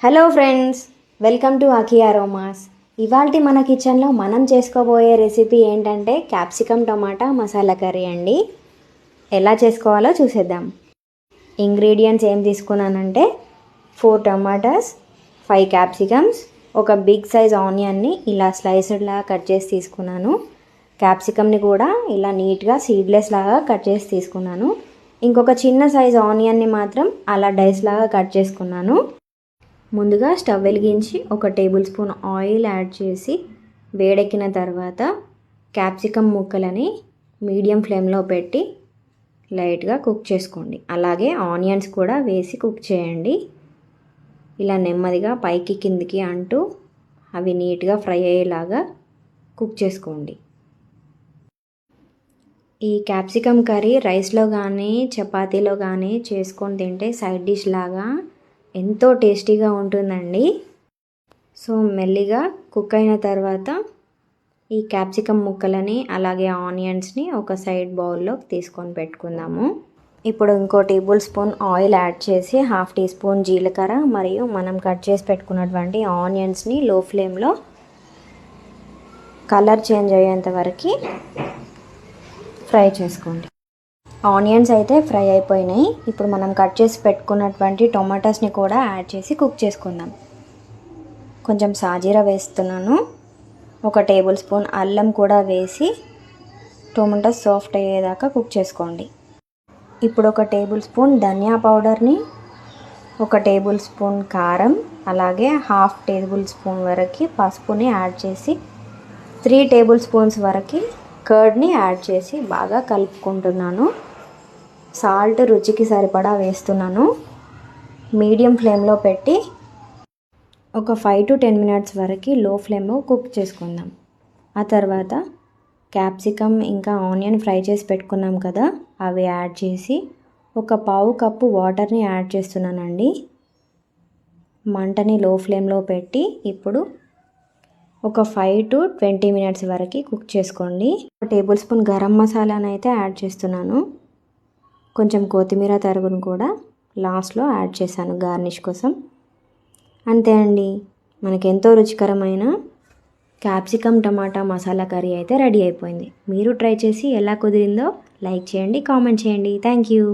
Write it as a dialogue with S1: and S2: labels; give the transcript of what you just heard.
S1: Hello friends, welcome to Akhi aromas. ఇవాల్టి మన కిచెన్లో మనం చేసుకోబోయే రెసిపీ ఏంటంటే క్యాప్సికమ్ టమాటా మసాలా కర్రీ అండి. ఎలా చేసుకోవాలో చూసేద్దాం. ఇంగ్రీడియంట్స్ ఏం తీసుకున్నానంటే 4 టమాటాస్, 5 క్యాప్సికమ్స్, ఒక బిగ్ సైజ్ ఆనియన్ని ఇలా స్లైస్డ్లా కట్ చేసి తీసుకున్నాను. క్యాప్సికమ్ని కూడా ఇలా నీట్గా సీడ్లెస్ లాగా కట్ చేసి తీసుకున్నాను. ఇంకొక చిన్న సైజ్ ఆనియన్ని మాత్రం అలా డైస్ లాగా కట్ చేసుకున్నాను. ముందుగా స్టవ్ వెలిగించి 1 టేబుల్ స్పూన్ ఆయిల్ యాడ్ చేసి వేడెక్కిన తర్వాత క్యాప్సికమ్ ముక్కలని మీడియం ఫ్లేమ్లో పెట్టి లైట్గా కుక్ చేసుకోండి. అలాగే ఆనియన్స్ కూడా వేసి కుక్ చేయండి. ఇలా నెమ్మదిగా పైకి కిందికి అంటూ అవి నీట్గా ఫ్రై అయ్యేలాగా కుక్ చేసుకోండి. ఈ క్యాప్సికమ్ కర్రీ రైస్లో కానీ చపాతీలో కానీ చేసుకొని తింటే సైడ్ డిష్ లాగా ఎంతో టేస్టీగా ఉంటుందండి. సో మెల్లిగా కుక్ అయిన తర్వాత ఈ క్యాప్సికమ్ ముక్కలని అలాగే ఆనియన్స్ని ఒక సైడ్ బౌల్లో తీసుకొని పెట్టుకుందాము. ఇప్పుడు ఇంకో టేబుల్ స్పూన్ ఆయిల్ యాడ్ చేసి 1/2 టీ స్పూన్ జీలకర్ర మరియు మనం కట్ చేసి పెట్టుకున్నటువంటి ఆనియన్స్ని లో ఫ్లేమ్లో కలర్ చేంజ్ అయ్యేంత వరకు ఫ్రై చేసుకోండి. ఆనియన్స్ అయితే ఫ్రై అయిపోయినాయి. ఇప్పుడు మనం కట్ చేసి పెట్టుకున్నటువంటి టొమాటోస్ని కూడా యాడ్ చేసి కుక్ చేసుకుందాం. కొంచెం సాజీరా వేస్తున్నాను. 1 టేబుల్ స్పూన్ అల్లం కూడా వేసి టొమాటోస్ సాఫ్ట్ అయ్యేదాకా కుక్ చేసుకోండి. ఇప్పుడు 1 టేబుల్ స్పూన్ ధనియా పౌడర్ని, 1 టేబుల్ స్పూన్ కారం, అలాగే 1/2 టేబుల్ స్పూన్ వరకు పసుపుని యాడ్ చేసి 3 టేబుల్ స్పూన్స్ వరకు కర్డ్ని యాడ్ చేసి బాగా కలుపుకుంటున్నాను. సాల్ట్ రుచికి సరిపడా వేస్తున్నాను. మీడియం ఫ్లేమ్లో పెట్టి ఒక 5 to 10 మినిట్స్ వరకు లో ఫ్లేమ్లో కుక్ చేసుకుందాం. ఆ తర్వాత క్యాప్సికమ్ ఇంకా ఆనియన్ ఫ్రై చేసి పెట్టుకున్నాం కదా, అవి యాడ్ చేసి 1/2 కప్పు వాటర్ని యాడ్ చేస్తున్నానండి. మంటని లో ఫ్లేమ్లో పెట్టి ఇప్పుడు ఒక 5 to 20 మినిట్స్ వరకు కుక్ చేసుకోండి. 1 టేబుల్ స్పూన్ గరం మసాలాను అయితే యాడ్ చేస్తున్నాను. కొంచెం కొత్తిమీర తరుగును కూడా లాస్ట్లో యాడ్ చేశాను గార్నిష్ కోసం. అంతే అండి, మనకెంతో రుచికరమైన క్యాప్సికమ్ టమాటా మసాలా కర్రీ అయితే రెడీ అయిపోయింది. మీరు ట్రై చేసి ఎలా కుదిరిందో లైక్ చేయండి, కామెంట్ చేయండి. Thank you.